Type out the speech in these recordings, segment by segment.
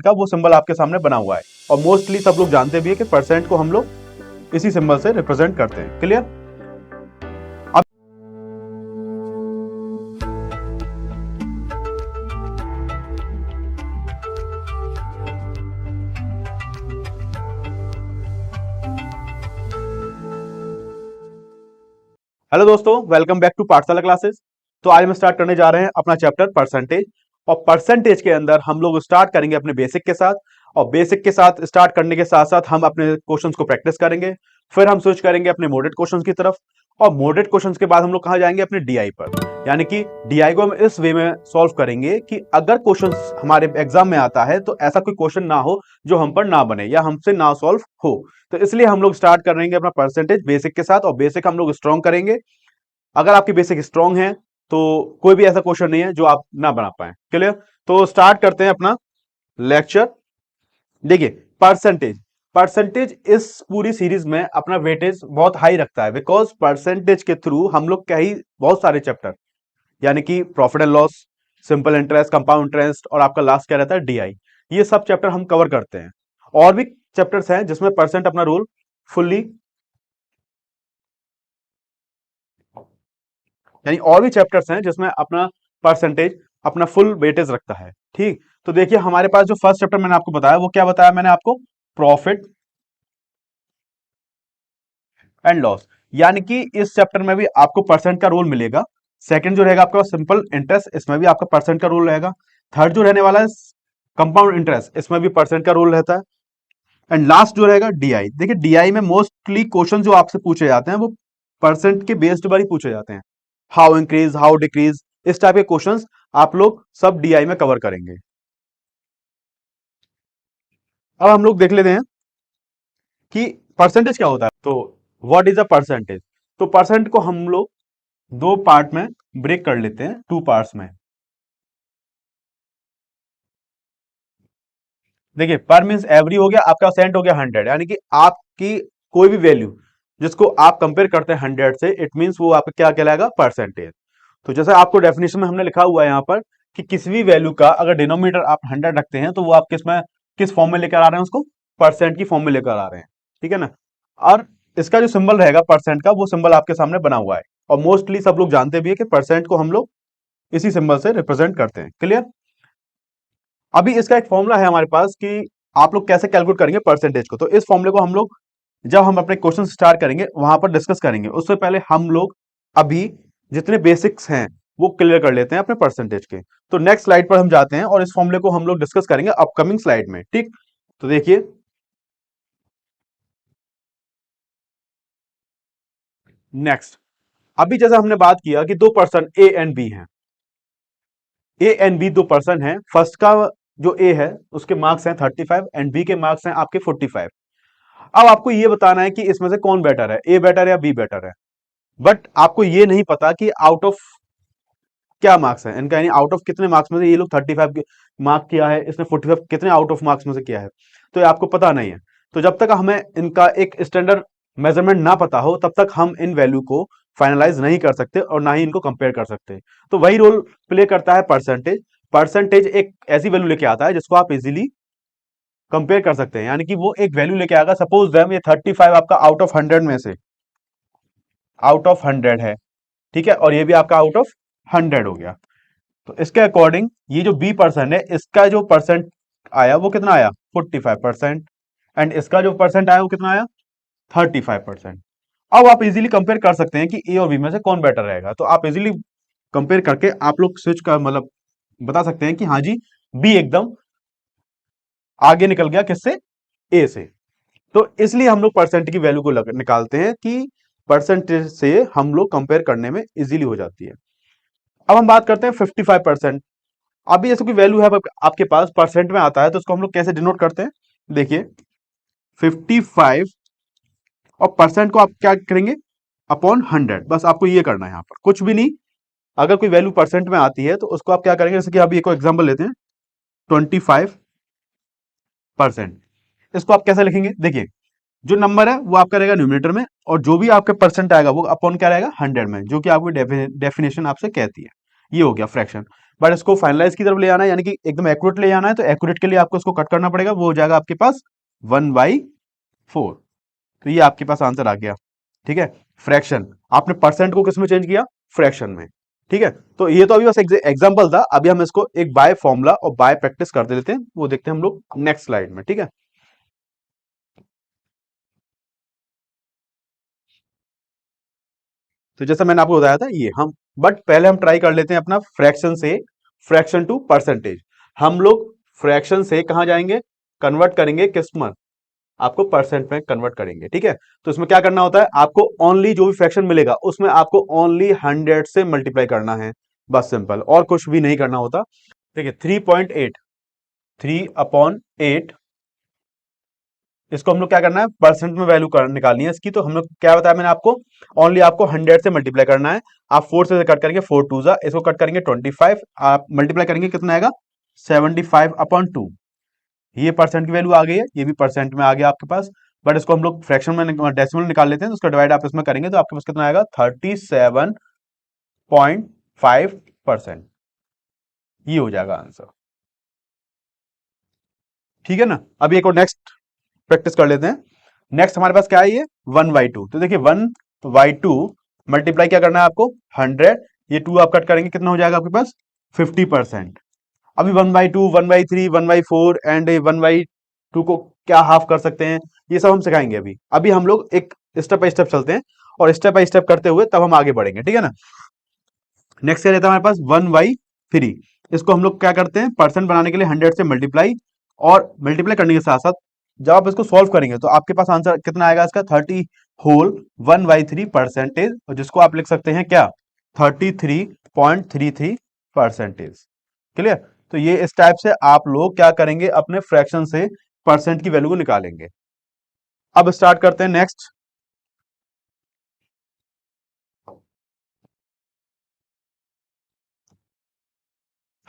का वो सिंबल आपके सामने बना हुआ है और मोस्टली सब लोग जानते भी है कि परसेंट को हम लोग इसी सिंबल से रिप्रेजेंट करते हैं। क्लियर? अब हेलो दोस्तों, वेलकम बैक टू पाठशाला क्लासेस। तो आज हम स्टार्ट करने जा रहे हैं अपना चैप्टर परसेंटेज। और परसेंटेज के अंदर हम लोग स्टार्ट करेंगे अपने बेसिक के साथ, और बेसिक के साथ स्टार्ट करने के साथ साथ हम अपने क्वेश्चंस को प्रैक्टिस करेंगे। फिर हम स्विच करेंगे अपने मॉडरेट क्वेश्चंस की तरफ, और मॉडरेट क्वेश्चंस के बाद हम लोग कहाँ जाएंगे? अपने डीआई पर। यानी कि डीआई को हम इस वे में सॉल्व करेंगे कि अगर क्वेश्चन हमारे एग्जाम में आता है तो ऐसा कोई क्वेश्चन ना हो जो हम पर ना बने या हमसे ना सॉल्व हो। तो इसलिए हम लोग स्टार्ट करेंगे अपना परसेंटेज बेसिक के साथ, और बेसिक हम लोग स्ट्रॉन्ग करेंगे। अगर आपकी बेसिक स्ट्रांग है तो कोई भी ऐसा क्वेश्चन नहीं है जो आप ना बना पाए। क्लियर? तो स्टार्ट करते हैं अपना लेक्चर। देखिए, परसेंटेज परसेंटेज इस पूरी सीरीज में अपना वेटेज बहुत हाई रखता है, बिकॉज परसेंटेज के थ्रू हम लोग कई बहुत सारे चैप्टर, यानी कि profit and loss, simple interest, compound interest, और आपका लास्ट क्या रहता है? डीआई। ये सब चैप्टर हम कवर करते हैं। और भी चैप्टर्स हैं जिसमें परसेंट अपना रोल फुल्ली, यानी और भी चैप्टर्स हैं जिसमें अपना परसेंटेज अपना फुल वेटेज रखता है। ठीक, तो देखिए हमारे पास जो फर्स्ट चैप्टर मैंने आपको बताया वो क्या बताया मैंने आपको? Profit and loss. यानी कि इस चैप्टर में भी आपको परसेंट का रोल मिलेगा। सेकंड जो रहेगा आपका सिंपल इंटरेस्ट, इसमें भी आपका परसेंट का रोल रहेगा। थर्ड जो रहने वाला है कंपाउंड इंटरेस्ट, इसमें भी परसेंट का रोल रहता है। एंड लास्ट जो रहेगा डीआई। देखिए डीआई में मोस्टली क्वेश्चन जो आपसे पूछे जाते हैं वो परसेंट के बेस्ड पर ही पूछे जाते हैं। हाउ इंक्रीज, हाउ डिक्रीज, इस टाइप के क्वेश्चंस आप लोग सब डीआई में कवर करेंगे। अब हम लोग देख लेते हैं कि परसेंटेज क्या होता है। तो व्हाट इज अ परसेंटेज? तो परसेंट को हम लोग दो पार्ट में ब्रेक कर लेते हैं, टू पार्ट्स में। देखिए, पर मीन्स एवरी हो गया, आपका सेंट हो गया 100, यानी कि आपकी कोई भी वैल्यू जिसको आप कंपेयर करते हैं 100 से, इट मीन्स वो आपका क्या कहलाएगा? परसेंटेज। तो जैसे आपको डेफिनेशन में हमने लिखा हुआ है यहाँ पर कि किसी भी वैल्यू का अगर डिनोमिनेटर आप 100 रखते हैं तो वो आप किस फॉर्म में लेकर आ रहे हैं? उसको परसेंट की फॉर्म में लेकर आ रहे हैं। ठीक है ना? और इसका जो सिंबल रहेगा परसेंट का, वो सिंबल आपके सामने बना हुआ है, और मोस्टली सब लोग जानते भी है कि परसेंट को हम लोग इसी सिंबल से रिप्रेजेंट करते हैं। क्लियर? अभी इसका एक फॉर्मूला है हमारे पास कि आप लोग कैसे कैलकुलेट करेंगे परसेंटेज को। तो इस फॉर्मूले को हम लोग जब हम अपने क्वेश्चन स्टार्ट करेंगे वहां पर डिस्कस करेंगे। उससे पहले हम लोग अभी जितने बेसिक्स हैं वो क्लियर कर लेते हैं अपने परसेंटेज के। तो नेक्स्ट स्लाइड पर हम जाते हैं और इस फॉर्मूले को हम लोग डिस्कस करेंगे अपकमिंग स्लाइड में। ठीक, तो देखिए नेक्स्ट, अभी जैसा हमने बात किया कि दो पर्सन ए एंड बी हैं, ए एंड बी दो पर्सन हैं। फर्स्ट का जो ए है उसके मार्क्स हैं 35 एंड बी के मार्क्स हैं आपके 45। अब आपको ये बताना है कि इसमें से कौन बेटर है, ए बेटर है या बी बेटर है। बट आपको ये नहीं पता कि आउट ऑफ क्या मार्क्स है इनका, यानी आउट ऑफ कितने मार्क्स में से ये लोग 35 मार्क किया है, इसने 45 कितने आउट ऑफ मार्क्स में से किया है, तो ये आपको पता नहीं है। तो जब तक हमें इनका एक स्टैंडर्ड मेजरमेंट ना पता हो तब तक हम इन वैल्यू को फाइनलाइज नहीं कर सकते और ना ही इनको कंपेयर कर सकते। तो वही रोल प्ले करता है परसेंटेज। परसेंटेज एक ऐसी वैल्यू लेके आता है जिसको आप इजीली कंपेयर कर सकते हैं, यानी कि वो एक वैल्यू लेके आएगा। सपोज दैम ये 35 आपका आउट ऑफ 100 में से आउट ऑफ 100 है, ठीक है, और ये भी आपका आउट ऑफ 100 हो गया। तो इसके अकॉर्डिंग ये जो बी पर्सन है इसका जो परसेंट आया वो कितना आया? 45%। एंड इसका जो परसेंट आया वो कितना आया? 35%। अब आप इजीली कंपेयर कर सकते हैं कि ए और बी में से कौन बेटर रहेगा। तो आप इजीली कंपेयर करके आप लोग स्विच का मतलब बता सकते हैं कि हाँ जी, बी एकदम आगे निकल गया किससे? ए से। तो इसलिए हम लोग परसेंट की वैल्यू को निकालते हैं कि परसेंटेज से हम लोग कंपेयर करने में इजीली हो जाती है। अब हम बात करते हैं 55%। अभी जैसे कोई वैल्यू है आपके पास परसेंट में आता है तो उसको हम लोग कैसे डिनोट करते हैं? देखिए 55 और परसेंट को आप क्या करेंगे? अपॉन 100। बस आपको ये करना है, यहां पर कुछ भी नहीं। अगर कोई वैल्यू परसेंट में आती है तो उसको आप क्या करेंगे? जैसे कि अभी एक एग्जांपल लेते हैं, 25%। इसको आप कैसे लिखेंगे? देखिए जो नंबर है वो आपका रहेगा न्यूमरेटर में, और जो भी आपका परसेंट आएगा वो अपॉन क्या रहेगा? 100 में, जो कि आपकी डेफिनेशन आपसे कहती है। ये हो गया फ्रैक्शन। बट इसको फाइनलाइज की तरफ ले आना है, यानी कि एकदम एक्यूरेट ले आना है, तो एक्यूरेट के लिए आपको इसको कट करना पड़ेगा, वो हो जाएगा आपके पास 1/4। तो ये आपके पास आंसर आ गया। ठीक है, फ्रैक्शन आपने परसेंट को किस में चेंज किया, फ्रैक्शन में। ठीक है, तो ये तो अभी बस एग्जांपल था, अभी हम इसको एक बाय फॉर्मूला और बाय प्रैक्टिस कर देते हैं, वो देखते हैं हम लोग नेक्स्ट स्लाइड में। ठीक है, तो जैसा मैंने आपको बताया था ये हम, बट पहले हम ट्राई कर लेते हैं अपना फ्रैक्शन से फ्रैक्शन टू परसेंटेज। हम लोग फ्रैक्शन से कहां जाएंगे, कन्वर्ट करेंगे किस में, आपको परसेंट में कन्वर्ट करेंगे। ठीक है, तो इसमें क्या करना होता है, आपको ओनली जो भी फ्रैक्शन मिलेगा उसमें आपको ओनली 100 से मल्टीप्लाई करना है, बस सिंपल, और कुछ भी नहीं करना होता। देखिए 3.8, 3/8, इसको हम लोग क्या करना है, परसेंट में वैल्यू निकालनी है इसकी। तो हम लोग क्या बताया मैंने आपको, ओनली आपको 100 से मल्टीप्लाई करना है। आप 4 से कट करेंगे, 4 टू जा, इसको कट करेंगे 25, आप मल्टीप्लाई करेंगे कितना आएगा, 75/2। ये परसेंट की वैल्यू आ गई है, ये भी परसेंट में आ गया आपके पास। बट इसको हम लोग फ्रैक्शन में डेसिमल निकाल लेते हैं, तो उसका डिवाइड आप इसमें करेंगे तो आपके पास कितना आएगा, 37.5%। ये हो जाएगा आंसर। ठीक है ना, अभी एक और नेक्स्ट प्रैक्टिस कर लेते हैं। नेक्स्ट हमारे पास क्या है, ये 1/2। तो देखिए 1/2 मल्टीप्लाई क्या करना है आपको, 100, ये 2 आप कट करेंगे, कितना हो जाएगा आपके पास, 50%। अभी 1/2, 1/3, 1/4 एंड 1/2 को क्या हाफ कर सकते हैं, ये सब हम सिखाएंगे। अभी अभी हम लोग एक स्टेप बाय स्टेप चलते हैं, और स्टेप बाय स्टेप करते हुए तब हम आगे बढ़ेंगे। ठीक है ना, नेक्स्ट क्या रहता है हमारे पास, 1/3। इसको हम लोग क्या करते हैं, परसेंट बनाने के लिए 100 से मल्टीप्लाई, और मल्टीप्लाई करने के साथ साथ जब आप इसको सॉल्व करेंगे तो आपके पास आंसर कितना आएगा इसका, 30 होल 1/3%, और जिसको आप लिख सकते हैं क्या, 33.33%। क्लियर, तो ये इस टाइप से आप लोग क्या करेंगे, अपने फ्रैक्शन से परसेंट की वैल्यू को निकालेंगे। अब स्टार्ट करते हैं नेक्स्ट।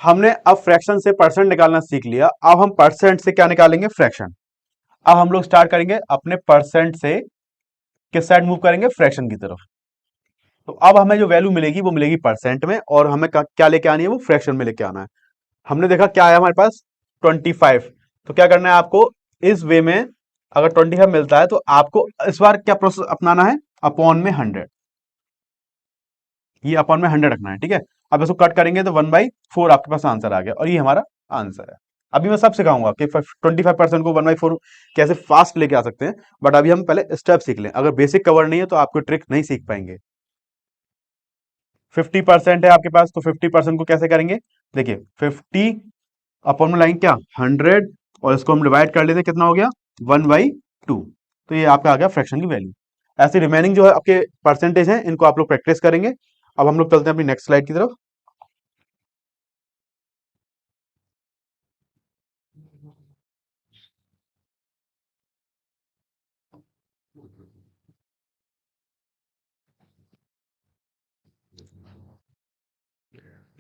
हमने अब फ्रैक्शन से परसेंट निकालना सीख लिया, अब हम परसेंट से क्या निकालेंगे, फ्रैक्शन। अब हम लोग स्टार्ट करेंगे अपने परसेंट से किस साइड मूव करेंगे, फ्रैक्शन की तरफ। तो अब हमें जो वैल्यू मिलेगी वो मिलेगी परसेंट में, और हमें क्या लेके आनी है, वो फ्रैक्शन में लेके आना है। हमने देखा क्या है हमारे पास, 25। तो क्या करना है आपको, इस वे में अगर 25 मिलता है तो आपको इस बार क्या प्रोसेस अपनाना है, अपॉन में 100, ये अपॉन में 100 रखना है। ठीक है, अब इसको कट करेंगे तो 1/4 आपके पास आंसर आ गया, और ये हमारा आंसर है। अभी मैं सब सिखाऊंगा कि 25% को 1/4 कैसे फास्ट लेके आ सकते हैं, बट अभी हम पहले स्टेप सीख लें, अगर बेसिक कवर नहीं है तो आपको ट्रिक नहीं सीख पाएंगे। 50% है आपके पास, तो 50% को कैसे करेंगे, देखिए 50 अपॉन में लाइन क्या, 100, और इसको हम डिवाइड कर लेते हैं, कितना हो गया, 1/2। तो ये आपका आ गया फ्रैक्शन की वैल्यू। ऐसे रिमेनिंग जो है आपके परसेंटेज हैं, इनको आप लोग प्रैक्टिस करेंगे। अब हम लोग चलते हैं अपनी नेक्स्ट स्लाइड की तरफ।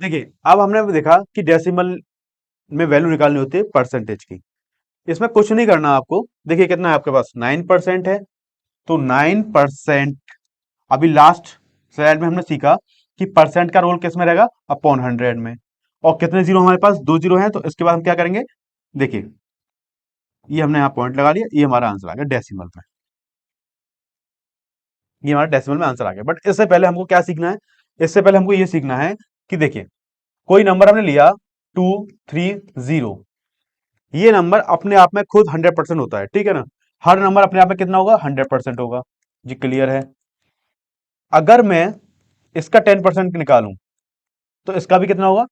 देखिए अब हमने देखा कि डेसिमल में वैल्यू निकालनी होती है परसेंटेज की, इसमें कुछ नहीं करना आपको। देखिए कितना है आपके पास, 9% है, तो 9%। अभी लास्ट स्लाइड में हमने सीखा कि परसेंट का रोल किस में रहेगा, अपॉन 100 में। और कितने जीरो हमारे पास, 2 जीरो हैं, तो इसके बाद हम क्या करेंगे, देखिए ये हमने यहाँ पॉइंट लगा लिया, ये हमारा आंसर आ गया डेसिमल में, ये हमारा डेसिमल में आंसर आ गया। बट इससे पहले हमको क्या सीखना है, इससे पहले हमको ये सीखना है कि देखिए कोई नंबर हमने लिया 230, ये नंबर अपने आप में खुद 100% होता है। ठीक है ना, हर नंबर अपने आप में कितना होगा, 100% होगा। जी क्लियर है। अगर मैं इसका 10% निकालूं तो इसका भी कितना होगा,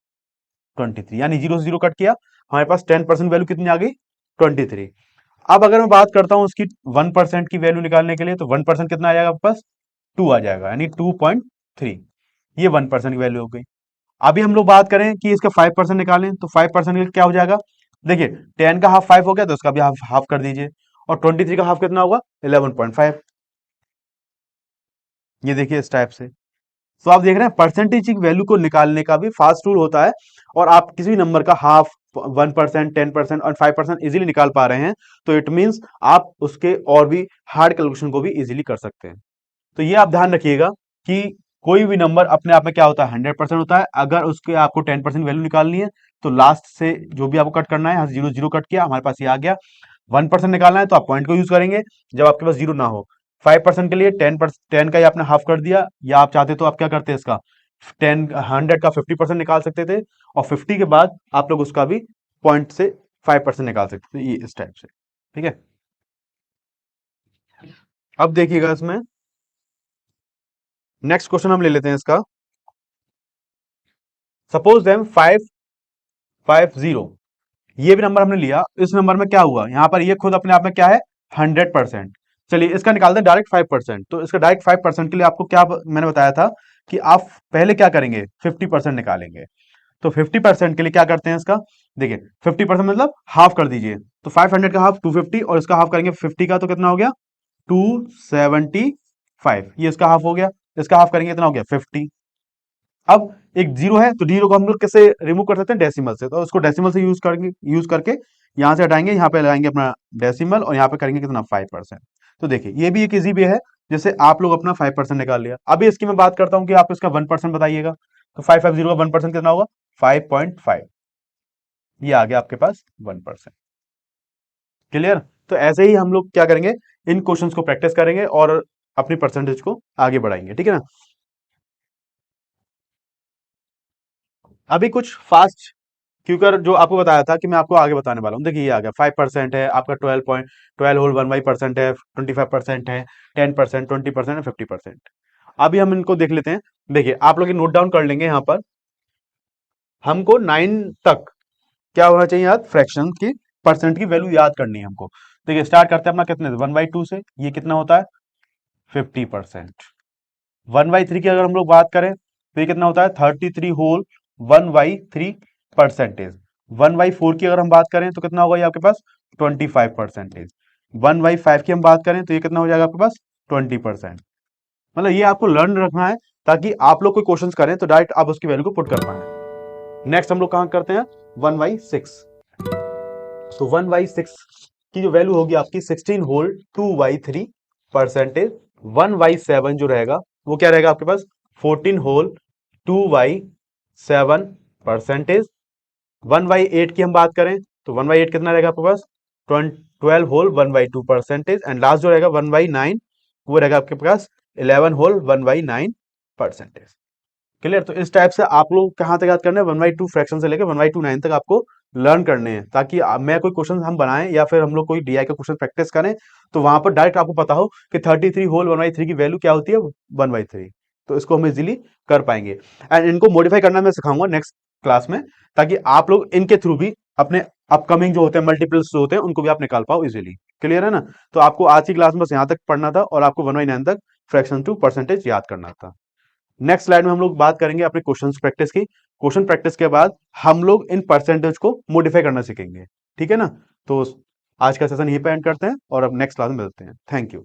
23, यानी जीरो से जीरो कट किया, हमारे पास 10% वैल्यू कितनी आ गई, 23। अब अगर मैं बात करता हूं उसकी 1% की वैल्यू निकालने के लिए, तो 1% कितना आ जाएगा आपके पास, 2 आ जाएगा, यानी 2.3। ये 1% की वैल्यू हो गई। अभी हम लोग बात करें कि इसका 5% निकालें, तो 5% क्या हो जाएगा, देखिए 10 का हाफ 5 हो गया, तो इसका भी हाफ हाफ कर दीजिए, और 23 का हाफ कितना होगा, 11.5। ये देखिए इस टाइप से। तो आप देख रहे हैं परसेंटेज की वैल्यू को निकालने का भी फास्ट रूल होता है, और आप किसी भी नंबर का हाफ, 1%, 10% और 5% इजीली निकाल पा रहे हैं, तो इट मींस आप उसके और भी हार्ड कैलकुलेशन को भी इजीली कर सकते हैं। तो ये आप ध्यान रखिएगा कि कोई भी नंबर अपने आप में क्या होता है, 100% होता है। अगर उसके आपको 10% वैल्यू निकालनी है तो लास्ट से जो भी आपको कट करना है, यहाँ से जीरो जीरो कट किया, हमारे पास ये आ गया। 1% निकालना है तो आप पॉइंट को यूज करेंगे जब आपके पास जीरो ना हो। 5% के लिए 10 का ही आपने हाफ कर दिया, या आप चाहते तो आप क्या करते हैं, इसका 100 का 50% निकाल सकते थे, और 50 के बाद आप लोग उसका भी पॉइंट से 5% निकाल सकते थे, ये इस टाइप से। ठीक है, अब देखिएगा इसमें नेक्स्ट क्वेश्चन हम ले लेते हैं इसका। सपोज देम 550, ये भी नंबर हमने लिया। इस नंबर में क्या हुआ, यहां पर ये खुद अपने आप में क्या है, 100%। चलिए इसका निकालते हैं डायरेक्ट 5%। तो इसका डायरेक्ट 5% के लिए आपको क्या मैंने बताया था कि आप पहले क्या करेंगे, 50% निकालेंगे। तो 50% के लिए क्या करते हैं इसका, देखिए 50% मतलब हाफ कर दीजिए। तो 500 का हाफ 250, और इसका हाफ करेंगे 50 का, तो कितना हो गया 275, ये इसका हाफ हो गया। इसका हाफ करेंगे कितना हो गया 50। अब एक जीरो है तो जीरो को हम लोग कैसे रिमूव कर सकते हैं, डेसिमल से। तो उसको डेसिमल से यूज करके यहां से हटाएंगे, यहाँ पे लगाएंगे अपना डेसिमल, और यहाँ पे करेंगे कितना 5%। तो देखिए ये भी एक इजी वे है, जैसे आप लोग अपना 5% निकाल लिया। अभी इसकी मैं बात करता हूँ कि आप इसका 1% बताइएगा। तो 550 का 1% कितना होगा, 5.5। ये आ गया आपके पास 1%। क्लियर। तो ऐसे ही हम लोग क्या करेंगे, इन क्वेश्चंस को प्रैक्टिस करेंगे और अपनी परसेंटेज को आगे बढ़ाएंगे, ठीक है ना। अभी कुछ फास्ट, क्योंकि जो आपको बताया था कि मैं आपको आगे बताने वाला हूँ। देखिए ये आ गया 5% है आपका, 12.12 होल 1 % है, 25% है, 10%, 20% 50%। अभी हम इनको देख लेते हैं। देखिए आप लोग नोट डाउन कर लेंगे, यहाँ पर हमको 9 तक क्या होना चाहिए याद, फ्रैक्शन की परसेंट की वैल्यू याद करनी है हमको। देखिए स्टार्ट करते हैं अपना कितने से, 1/2 से, ये कितना होता है 50%। 1/3 की अगर हम लोग बात करें तो ये कितना होता है 33 होल 1/3 1/4 की अगर हम बात करें तो कितना होगा ये आपके पास 25%। 1/5 की हम बात करें तो ये कितना हो जाएगा आपके पास 20%। मतलब ये आपको लर्न रखना है, ताकि आप लोग कोई क्वेश्चंस करें तो डायरेक्ट आप उसकी वैल्यू को पुट कर पाए। नेक्स्ट हम लोग कहां करते हैं, 1/6। तो 1/6 की जो वैल्यू होगी आपकी 16 होल 2/3%। 1/7 जो रहेगा वो क्या रहेगा आपके पास 14 होल 2/7%। 1/8 की हम बात करें तो 1/8 कितना रहेगा आपके पास 12 होल 1/2%। एंड लास्ट जो रहेगा 1/9, वो रहेगा आपके पास 11 होल 1/9%। क्लियर। तो इस टाइप से आप लोग कहां तक याद करना है, 1/2 फ्रैक्शन से लेकर 1/9 तक आपको लर्न करने हैं, ताकि मैं कोई क्वेश्चन हम बनाएं या फिर हम लोग कोई डीआई का क्वेश्चन प्रैक्टिस करें तो वहां पर डायरेक्ट आपको पता हो कि 33 होल 1/3 की वैल्यू क्या होती है 1/3। तो इसको हम इजीली कर पाएंगे। एंड इनको मॉडिफाई करना मैं सिखाऊंगा नेक्स्ट क्लास में, ताकि आप लोग इनके थ्रू भी अपने अपकमिंग जो होते हैं मल्टीपल्स जो होते हैं उनको भी आप निकाल पाओ इजीली। क्लियर है ना। तो आपको आज की क्लास में बस यहां तक पढ़ना था, और आपको 1/9 तक फ्रैक्शन टू परसेंटेज याद करना था। नेक्स्ट स्लाइड में हम लोग बात करेंगे अपने क्वेश्चन प्रैक्टिस की। क्वेश्चन प्रैक्टिस के बाद हम लोग इन परसेंटेज को मॉडिफाई करना सीखेंगे, ठीक है ना। तो आज का सेशन यहीं पे एंड करते हैं, और अब नेक्स्ट क्लास में मिलते हैं। Thank you.